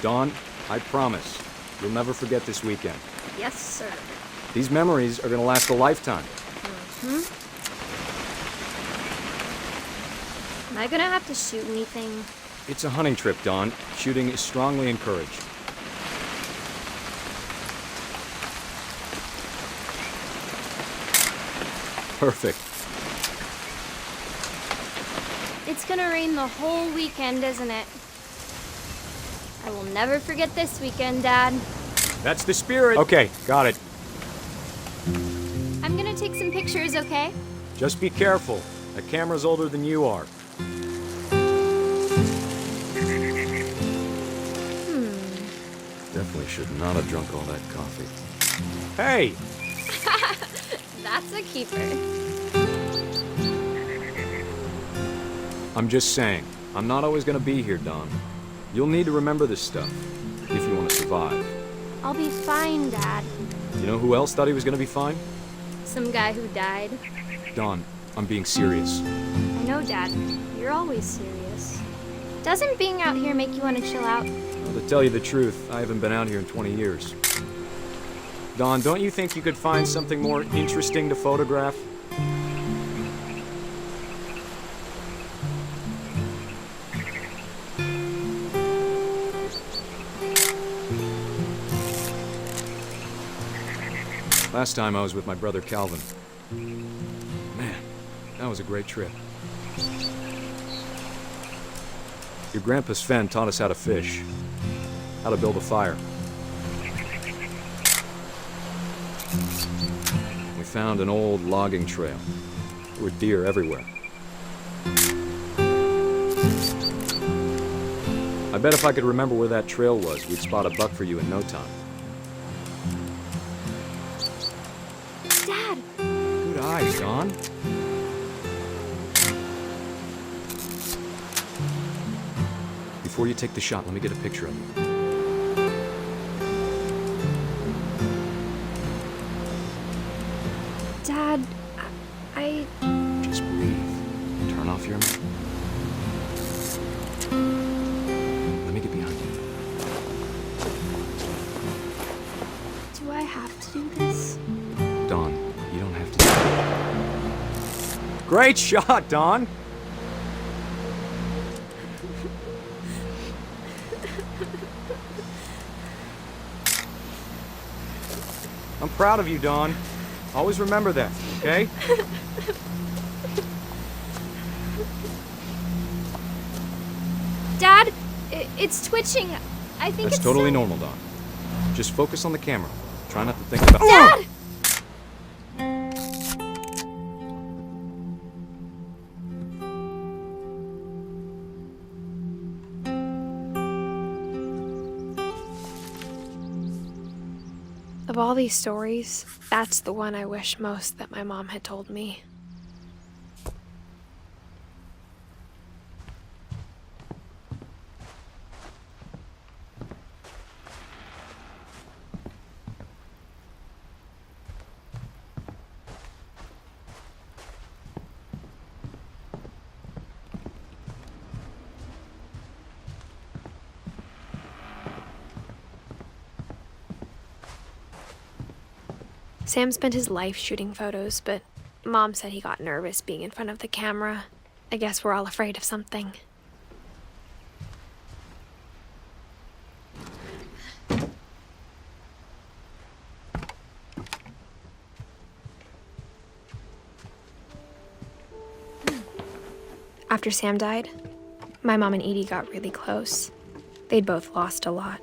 Dawn, I promise, you'll never forget this weekend. Yes, sir. These memories are gonna last a lifetime. Am I gonna have to shoot anything? It's a hunting trip, Dawn. Shooting is strongly encouraged. Perfect. It's gonna rain the whole weekend, isn't it? I will never forget this weekend, Dad. That's the spirit. Okay, got it. I'm gonna take some pictures, okay? Just be careful. That camera's older than you are. Definitely should not have drunk all that coffee. Hey! That's a keeper. I'm just saying, I'm not always gonna be here, Dawn. You'll need to remember this stuff, if you want to survive. I'll be fine, Dad. You know who else thought he was gonna be fine? Some guy who died. Dawn, I'm being serious. I know, Dad. You're always serious. Doesn't being out here make you want to chill out? Well, to tell you the truth, I haven't been out here in 20 years. Dawn, don't you think you could find something more interesting to photograph? Last time I was with my brother Calvin. Man, that was a great trip. Your grandpa Sven taught us how to fish, how to build a fire. We found an old logging trail. There were deer everywhere. I bet if I could remember where that trail was, we'd spot a buck for you in no time. Dad! Good eyes, Dawn. Before you take the shot, let me get a picture of you. Dad, I... Just breathe. Turn off your mind. Let me get behind you. Do I have to do this? Dawn, you don't have to do it. Great shot, Dawn! I'm proud of you, Dawn. Always remember that, okay? Dad, it's twitching. I think That's it's totally so... normal, Dawn. Just focus on the camera. Try not to think about... Dad! Of all these stories, that's the one I wish most that my mom had told me. Sam spent his life shooting photos, but Mom said he got nervous being in front of the camera. I guess we're all afraid of something. After Sam died, my mom and Edie got really close. They'd both lost a lot.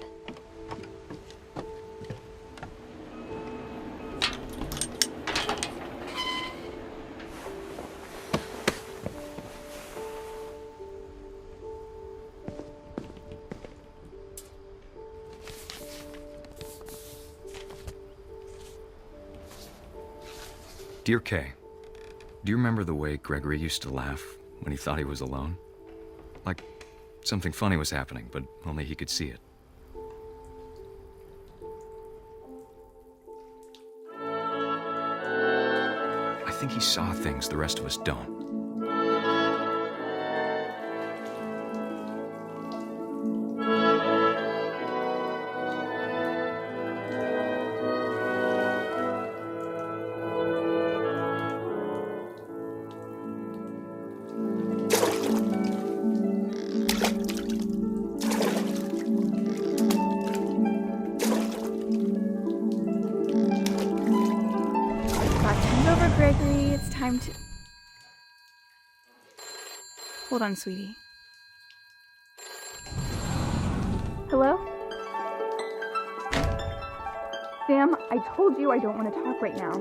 Dear Kay, do you remember the way Gregory used to laugh when he thought he was alone? Like something funny was happening, but only he could see it. I think he saw things the rest of us don't. time to... Hold on, sweetie. Hello? Sam, I told you I don't want to talk right now.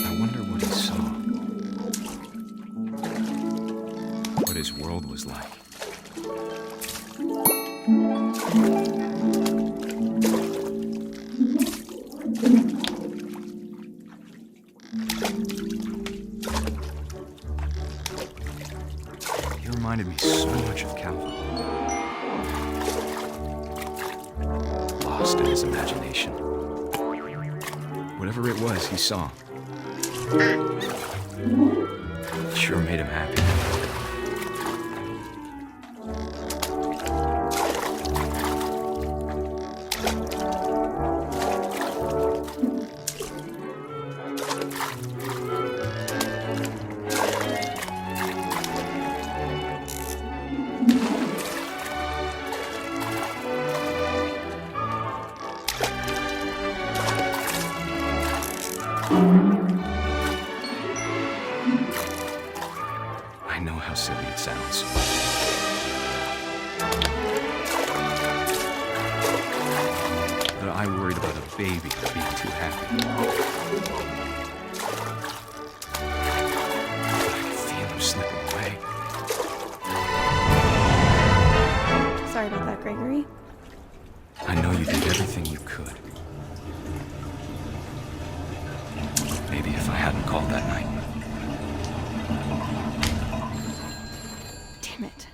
I wonder what he saw. What his world was like. He reminded me so much of Calvin. Lost in his imagination. Whatever it was he saw. It sure made him happy. I know how silly it sounds. But I worried about a baby being too happy. I could feel him slipping away. Sorry about that, Gregory. I know you did everything you could. Maybe if I hadn't called that night. Damn it.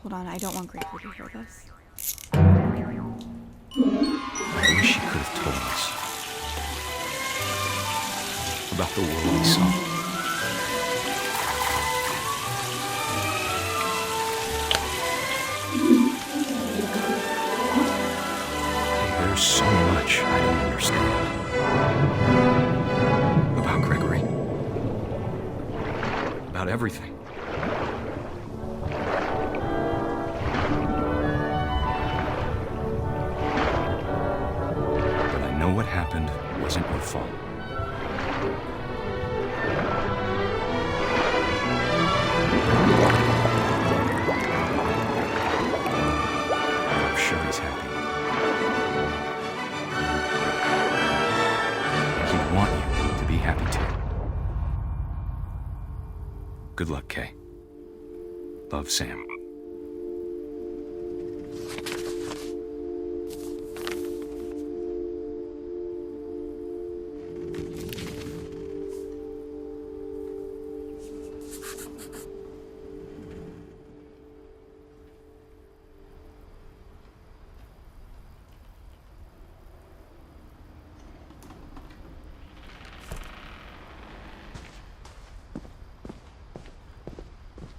Hold on, I don't want Gregory to hear this. I wish he could have told us about the world he saw. There's so much I don't understand about Gregory, about everything. But I know what happened wasn't your fault. I'm sure he's happy. He'd want you to be happy too. Good luck, Kay. Love, Sam.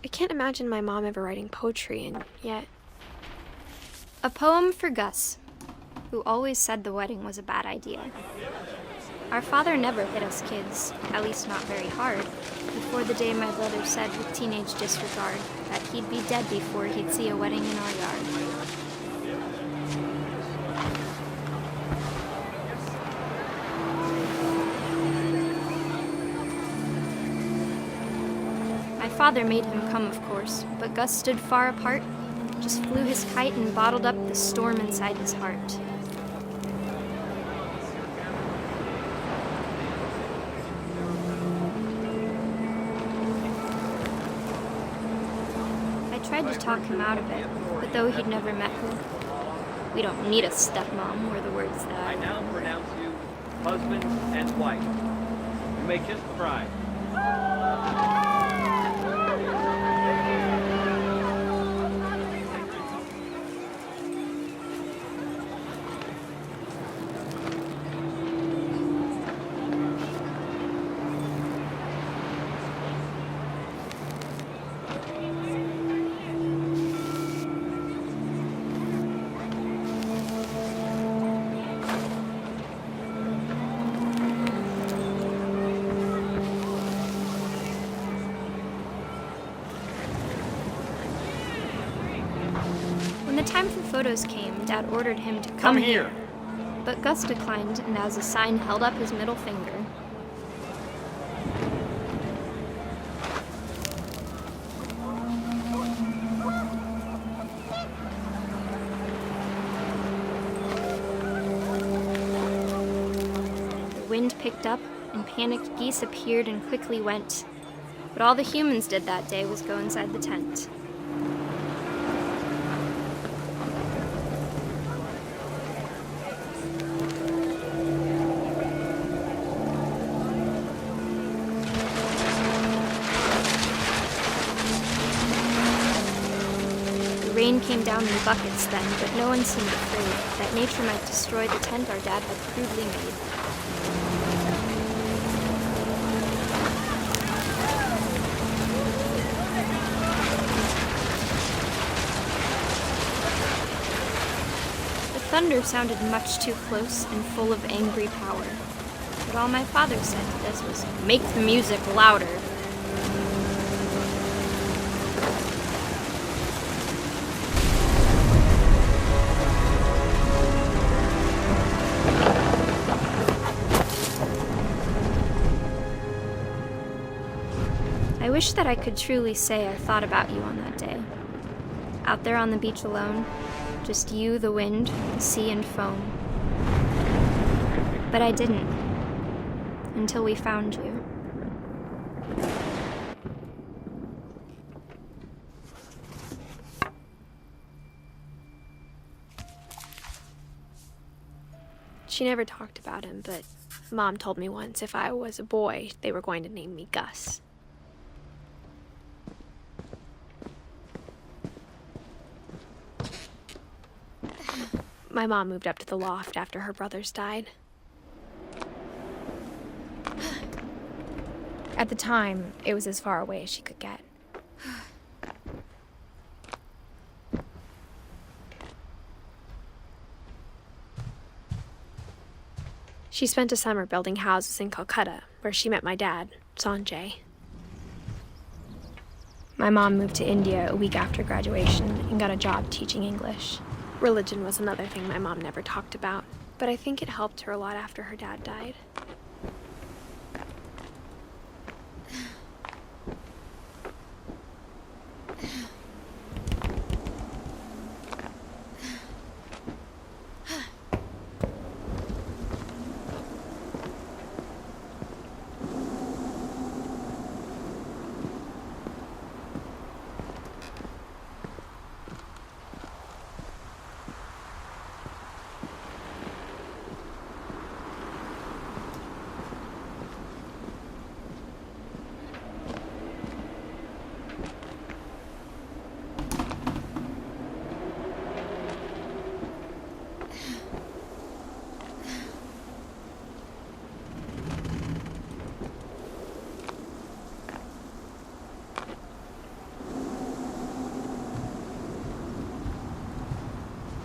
I can't imagine my mom ever writing poetry, and yet... A poem for Gus, who always said the wedding was a bad idea. Our father never hit us kids, at least not very hard, before the day my brother said with teenage disregard that he'd be dead before he'd see a wedding in our yard. My father made him come, of course, but Gus stood far apart, just flew his kite and bottled up the storm inside his heart. I tried to talk him out of it, but though he'd never met her, we don't need a stepmom, were the words that I now pronounce you husband and wife. You may kiss the bride. When the time for photos came, Dad ordered him to Come here. But Gus declined, and as a sign held up his middle finger. The wind picked up, and panicked geese appeared and quickly went. But all the humans did that day was go inside the tent. The rain came down in buckets then, but no one seemed afraid that nature might destroy the tent our dad had crudely made. The thunder sounded much too close and full of angry power. But all my father said to this was, "Make the music louder." I wish that I could truly say I thought about you on that day. Out there on the beach alone, just you, the wind, the sea, and foam. But I didn't, until we found you. She never talked about him, but Mom told me once if I was a boy, they were going to name me Gus. My mom moved up to the loft after her brothers died. At the time, it was as far away as she could get. She spent a summer building houses in Calcutta, where she met my dad, Sanjay. My mom moved to India a week after graduation and got a job teaching English. Religion was another thing my mom never talked about, but I think it helped her a lot after her dad died.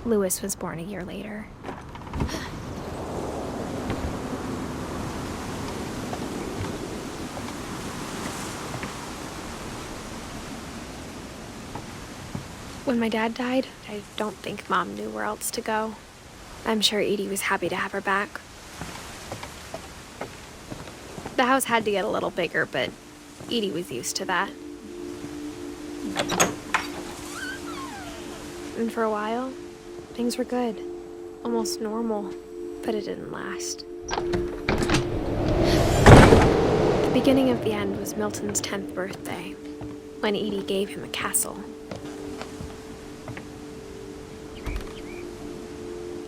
Lewis was born a year later. When my dad died, I don't think Mom knew where else to go. I'm sure Edie was happy to have her back. The house had to get a little bigger, but Edie was used to that. And for a while, things were good. Almost normal, but it didn't last. The beginning of the end was Milton's 10th birthday, when Edie gave him a castle.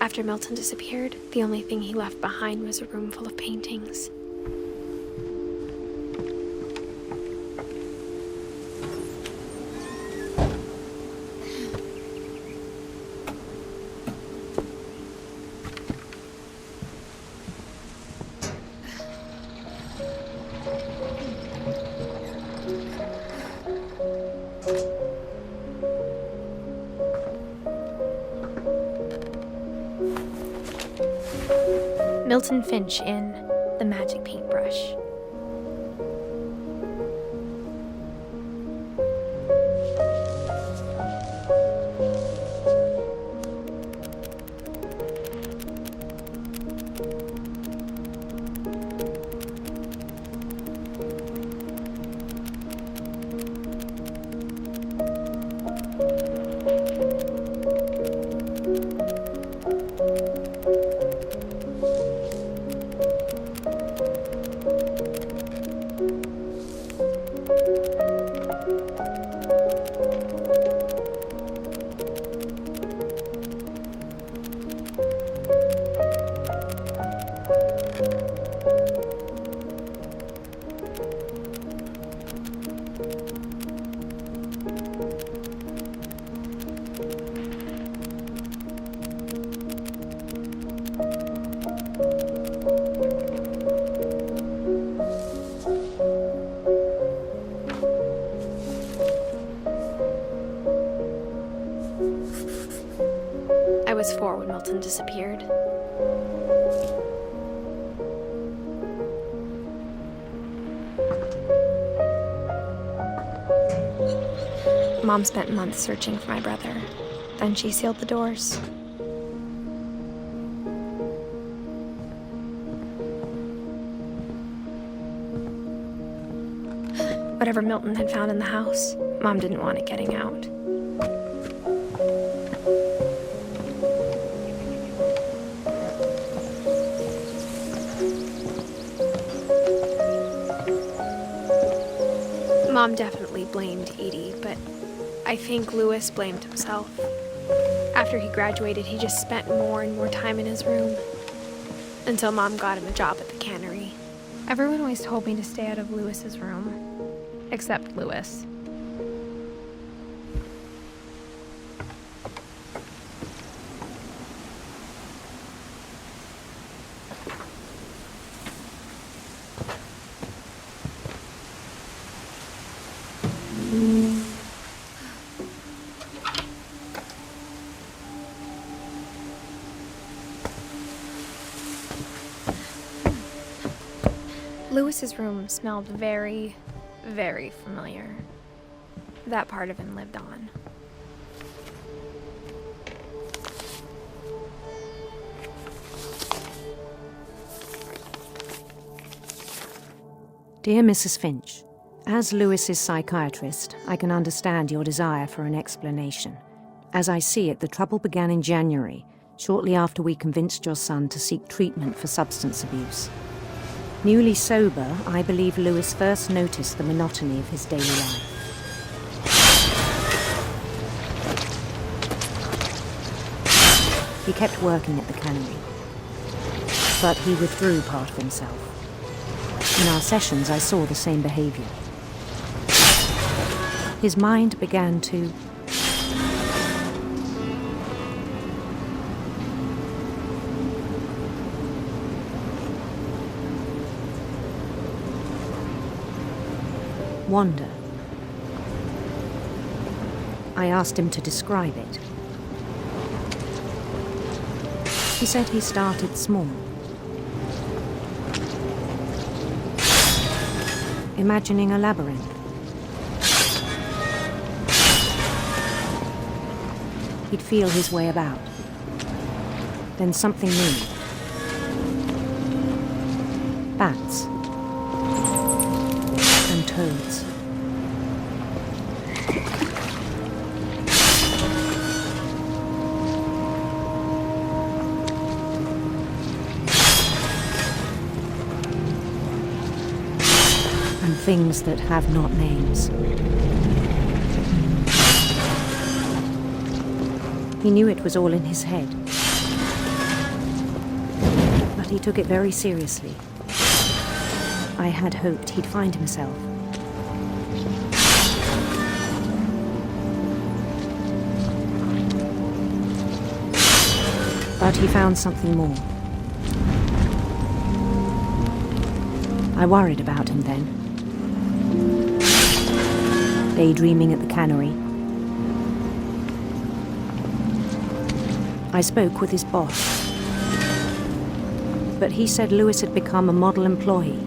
After Milton disappeared, the only thing he left behind was a room full of paintings. Edith Finch in The Magic Paintbrush. was 4 when Milton disappeared. Mom spent months searching for my brother. Then she sealed the doors. Whatever Milton had found in the house, Mom didn't want it getting out. Mom definitely blamed Edie, but I think Louis blamed himself. After he graduated, he just spent more and more time in his room, until Mom got him a job at the cannery. Everyone always told me to stay out of Louis's room, except Louis. Louis's room smelled very, very familiar. That part of him lived on. Dear Mrs. Finch, as Louis's psychiatrist, I can understand your desire for an explanation. As I see it, the trouble began in January, shortly after we convinced your son to seek treatment for substance abuse. Newly sober, I believe Louis first noticed the monotony of his daily life. He kept working at the cannery, but he withdrew part of himself. In our sessions, I saw the same behavior. His mind began to wander. I asked him to describe it. He said he started small. Imagining a labyrinth. He'd feel his way about. Then something moved. Bats. And toads. And things that have not names. He knew it was all in his head, but he took it very seriously. I had hoped he'd find himself. But he found something more. I worried about him then. Daydreaming at the cannery. I spoke with his boss. But he said Louis had become a model employee.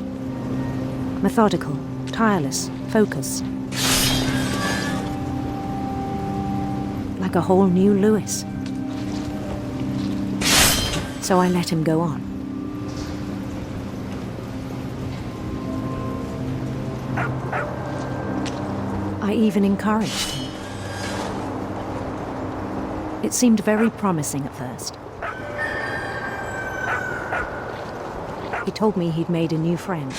Methodical, tireless, focused. Like a whole new Louis. So I let him go on. I even encouraged him. It seemed very promising at first. He told me he'd made a new friend.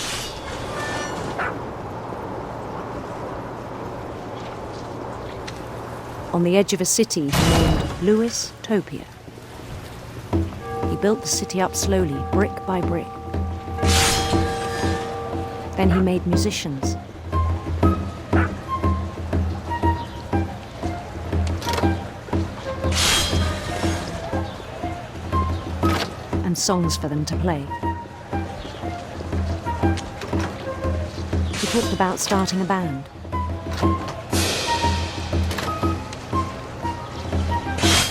On the edge of a city he named Louis Topia. He built the city up slowly, brick by brick. Then he made musicians. And songs for them to play. He talked about starting a band.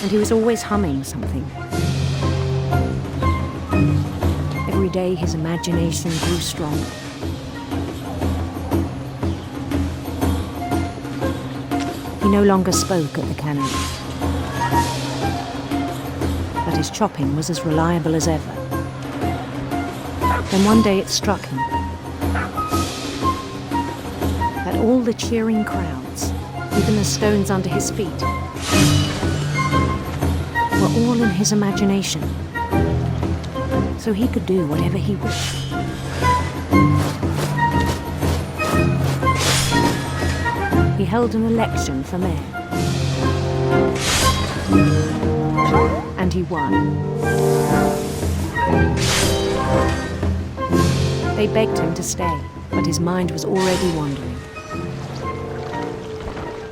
and he was always humming something. Every day his imagination grew stronger. He no longer spoke at the cannery, but his chopping was as reliable as ever. Then one day it struck him that all the cheering crowds, even the stones under his feet, were all in his imagination, so he could do whatever he wished. He held an election for mayor, and he won. They begged him to stay, but his mind was already wandering.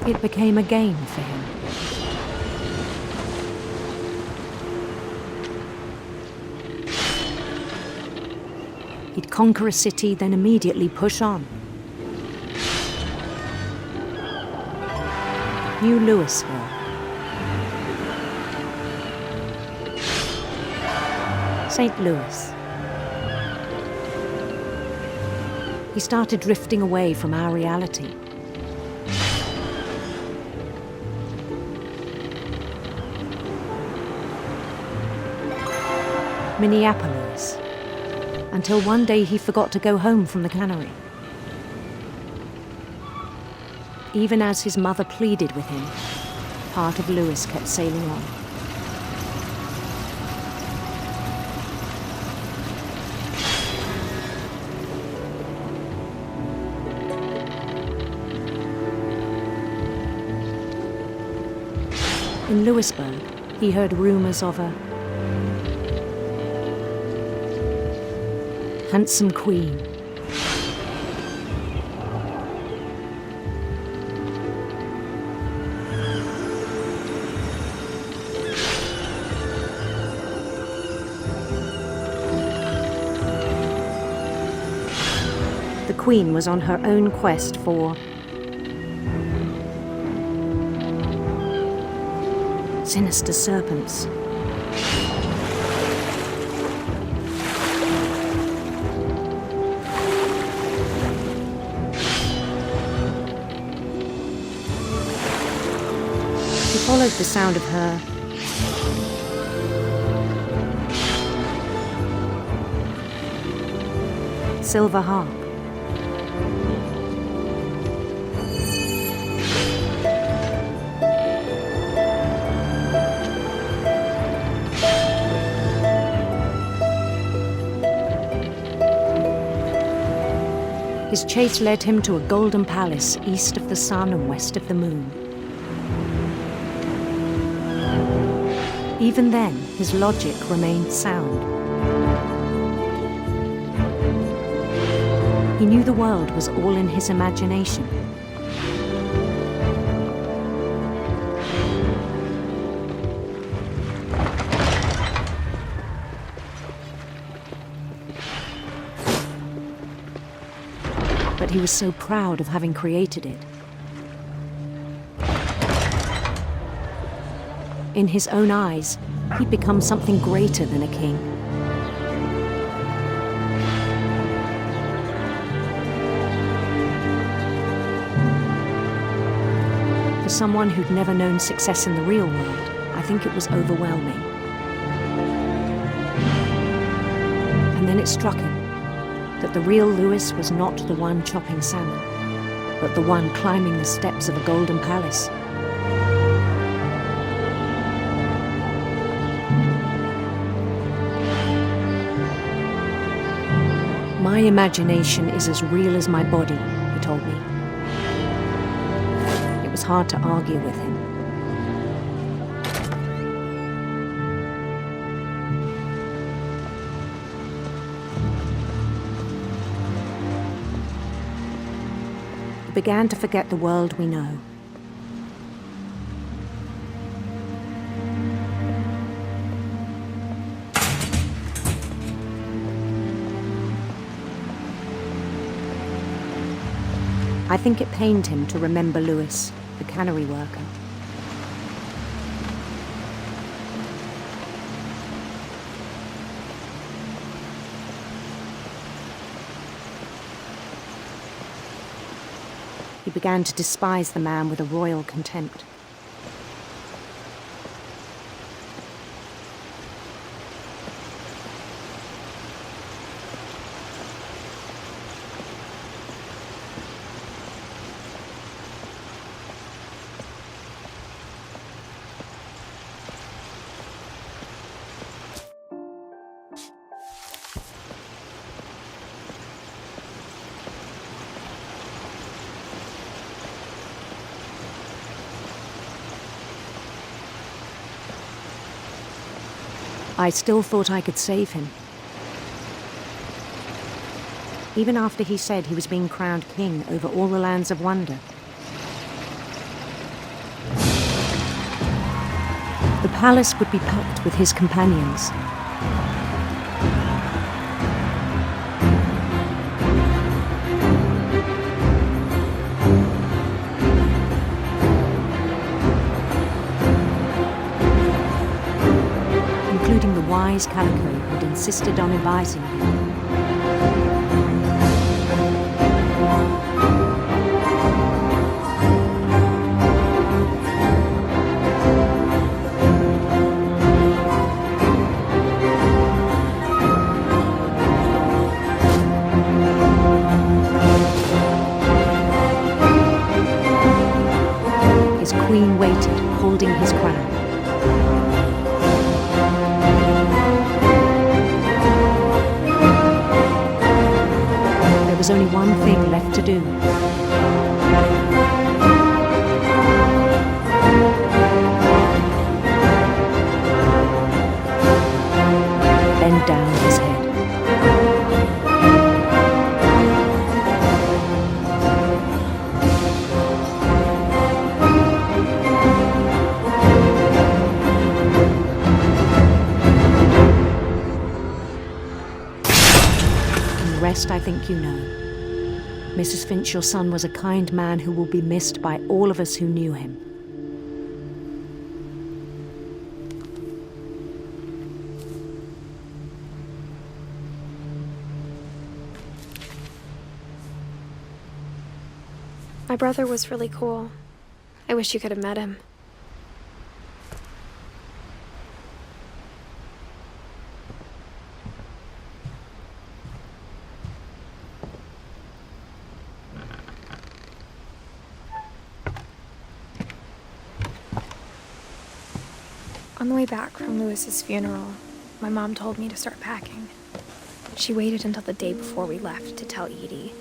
It became a game for him. He'd conquer a city, then immediately push on. New Louisville. St. Louis. He started drifting away from our reality. Minneapolis, until one day he forgot to go home from the cannery. Even as his mother pleaded with him, part of Louis kept sailing on. In Louisburg, he heard rumors of a handsome queen. The queen was on her own quest for sinister serpents. He followed the sound of her silver harp. His chase led him to a golden palace east of the sun and west of the moon. Even then, his logic remained sound. He knew the world was all in his imagination. But he was so proud of having created it. In his own eyes, he'd become something greater than a king. For someone who'd never known success in the real world, I think it was overwhelming. And then it struck him that the real Louis was not the one chopping salmon, but the one climbing the steps of a golden palace. My imagination is as real as my body, he told me. It was hard to argue with him. We began to forget the world we know. I think it pained him to remember Louis, the cannery worker. He began to despise the man with a royal contempt. I still thought I could save him. Even after he said he was being crowned king over all the lands of wonder. The palace would be packed with his companions. Including the wise Calico who'd insisted on inviting me. His queen waited, holding his crown. There was only one thing left to do. Bend down his head. And the rest I think you know. Mrs. Finch, your son was a kind man who will be missed by all of us who knew him. My brother was really cool. I wish you could have met him. On the way back from Lewis's funeral, my mom told me to start packing. She waited until the day before we left to tell Edie.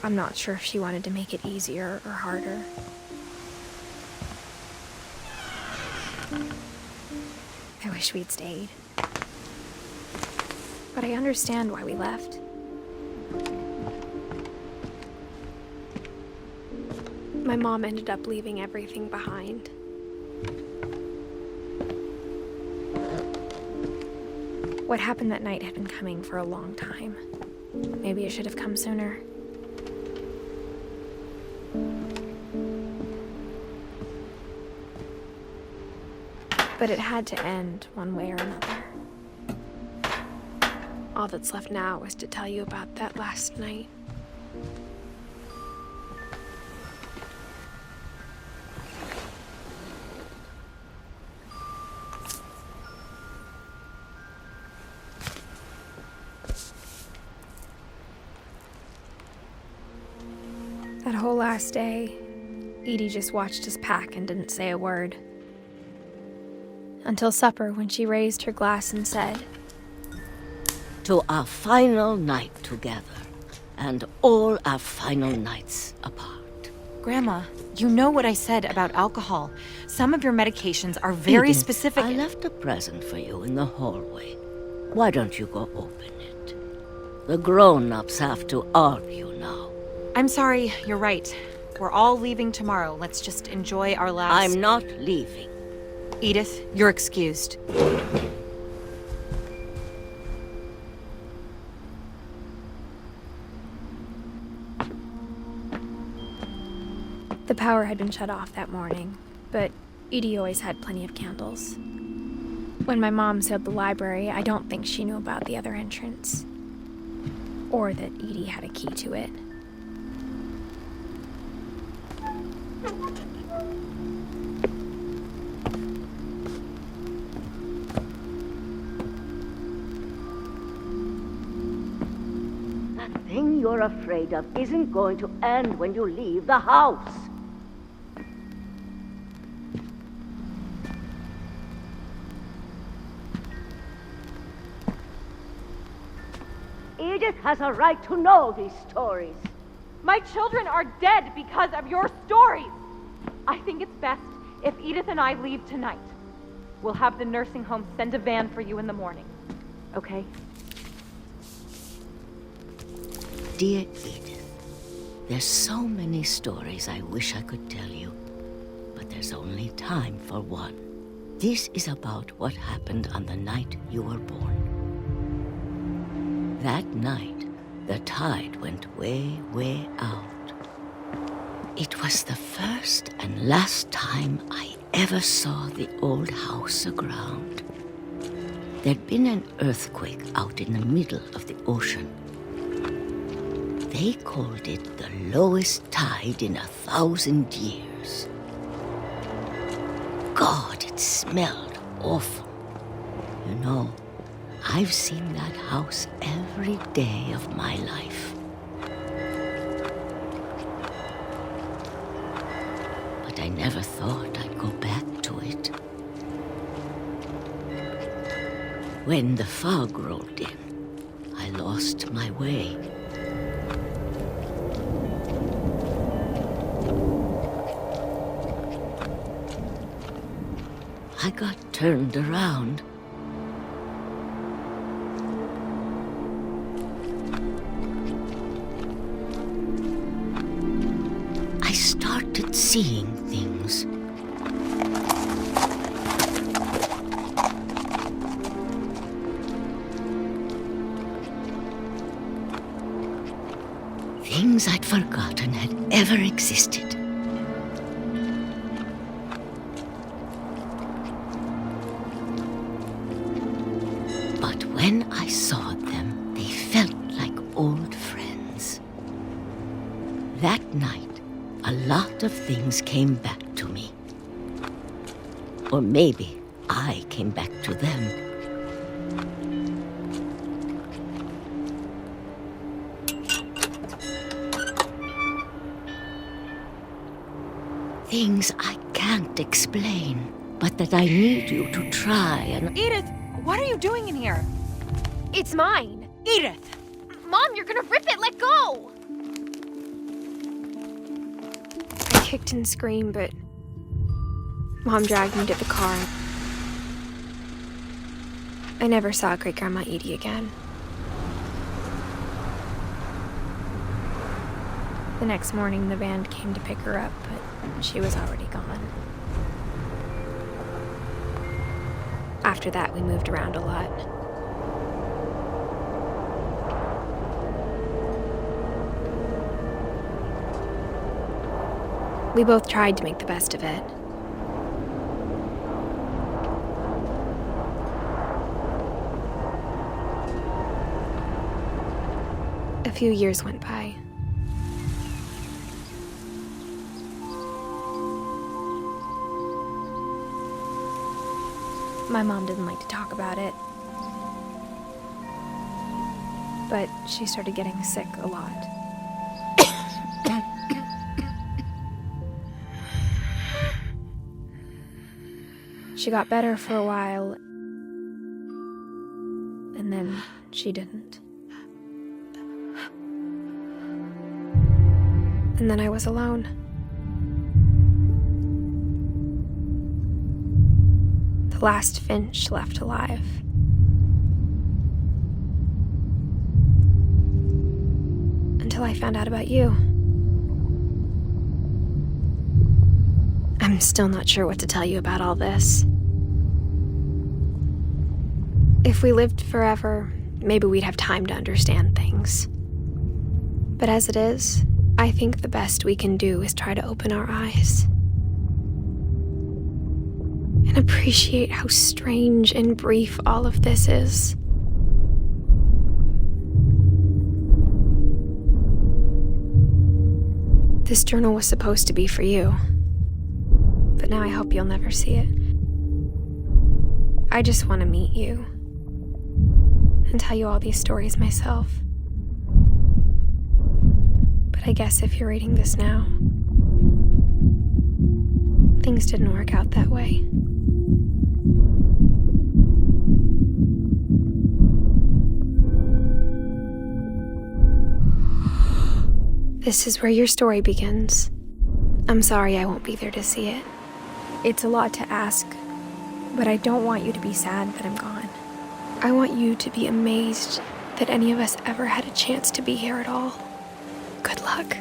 I'm not sure if she wanted to make it easier or harder. I wish we'd stayed. But I understand why we left. My mom ended up leaving everything behind. What happened that night had been coming for a long time. Maybe it should have come sooner. But it had to end one way or another. All that's left now is to tell you about that last night. That whole last day, Edie just watched us pack and didn't say a word. Until supper, when she raised her glass and said, "To our final night together, and all our final nights apart." Grandma, you know what I said about alcohol. Some of your medications are very Edith, specific. I left a present for you in the hallway. Why don't you go open it? The grown-ups have to argue now. I'm sorry, you're right. We're all leaving tomorrow. Let's just enjoy our last... I'm not leaving. Edith, you're excused. The power had been shut off that morning, but Edie always had plenty of candles. When my mom sealed the library, I don't think she knew about the other entrance. Or that Edie had a key to it. That thing you're afraid of isn't going to end when you leave the house. Edith has a right to know these stories. My children are dead because of your stories. I think it's best if Edith and I leave tonight. We'll have the nursing home send a van for you in the morning. Okay? Dear Edith, there's so many stories I wish I could tell you, but there's only time for one. This is about what happened on the night you were born. That night, the tide went way, way out. It was the first and last time I ever saw the old house aground. There'd been an earthquake out in the middle of the ocean. They called it the lowest tide in 1,000 years. God, it smelled awful. You know, I've seen that house every day of my life. But I never thought I'd go back to it. When the fog rolled in, I lost my way. I got turned around. I started seeing things. Things I'd forgotten had ever existed. But when I saw them, they felt like old friends. That night, a lot of things came back to me. Or maybe I came back to them. Things I can't explain, but that I need you to try and... Edith, what are you doing in here? It's mine. Edith! Mom, you're gonna rip it! Let go! I kicked and screamed, but Mom dragged me to the car. I never saw Great-Grandma Edie again. The next morning, the van came to pick her up, but she was already gone. After that, we moved around a lot. We both tried to make the best of it. A few years went by. My mom didn't like to talk about it, but she started getting sick a lot. She got better for a while, and then she didn't. And then I was alone. The last Finch left alive. Until I found out about you. I'm still not sure what to tell you about all this. If we lived forever, maybe we'd have time to understand things. But as it is, I think the best we can do is try to open our eyes. And appreciate how strange and brief all of this is. This journal was supposed to be for you. But now I hope you'll never see it. I just want to meet you and tell you all these stories myself. But I guess if you're reading this now, things didn't work out that way. This is where your story begins. I'm sorry I won't be there to see it. It's a lot to ask, but I don't want you to be sad that I'm gone. I want you to be amazed that any of us ever had a chance to be here at all. Good luck.